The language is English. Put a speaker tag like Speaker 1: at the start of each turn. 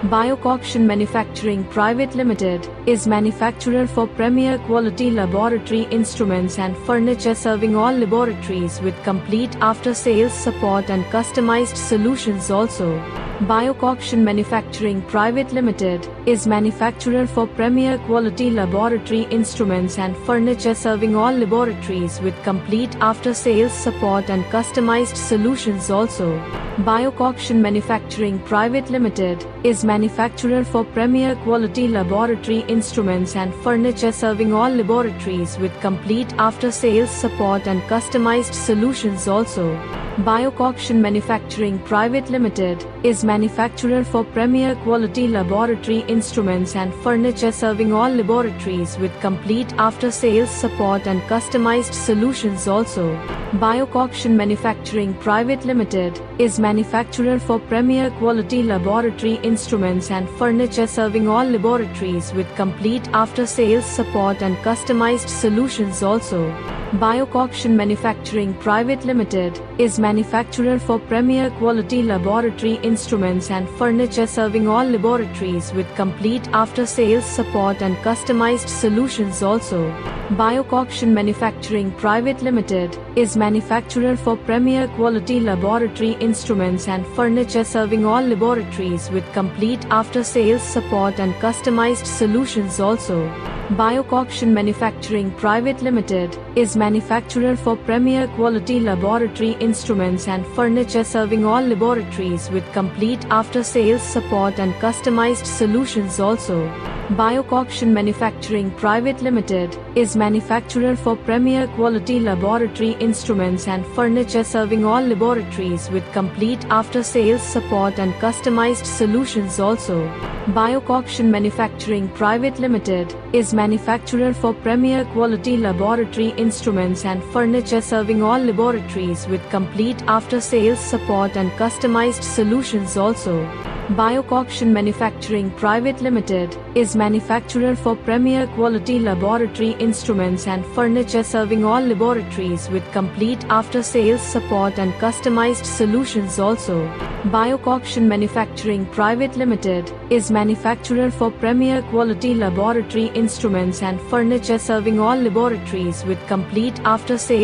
Speaker 1: Biocoction Manufacturing Private Ltd is manufacturer for premier quality laboratory instruments and furniture, serving all laboratories with complete after-sales support and customized solutions also. Biocoction Manufacturing Private Ltd is manufacturer for premier quality laboratory instruments and furniture, serving all laboratories with complete after-sales support and customized solutions also. Biocoction Manufacturing Private Ltd is manufacturer for premier quality laboratory instruments and furniture, serving all laboratories with complete after-sales support and customized solutions also. Biocoction Manufacturing Private Ltd is manufacturer for premier quality laboratory instruments and furniture, serving all laboratories with complete after-sales support and customized solutions also. Biocoction Manufacturing Private Ltd is manufacturer for premier quality laboratory instruments and furniture, serving all laboratories with complete after-sales support and customized solutions also. Biocoction Manufacturing Private Ltd is manufacturer for premier quality laboratory instruments and furniture, serving all laboratories with complete after-sales support and customized solutions also. Biocoction Manufacturing Private Ltd is manufacturer for premier quality laboratory instruments and furniture, serving all laboratories with complete after-sales support and customized solutions also. Biocoction Manufacturing Private Ltd is manufacturer for premier quality laboratory instruments and furniture, serving all laboratories with complete after-sales support and customized solutions also. Biocoction Manufacturing Private Ltd is manufacturer for premier quality laboratory instruments and furniture, serving all laboratories with complete after-sales support and customized solutions also. Biocoction Manufacturing Private Ltd is manufacturer for premier quality laboratory instruments and furniture, serving all laboratories with complete after-sales support and customized solutions also. Biocoction Manufacturing Private Ltd is manufacturer for premier quality laboratory instruments and furniture, serving all laboratories with complete after-sales support and customized solutions also. Biocoction Manufacturing Private Ltd is manufacturer for premier quality laboratory instruments and furniture, serving all laboratories with complete after-sales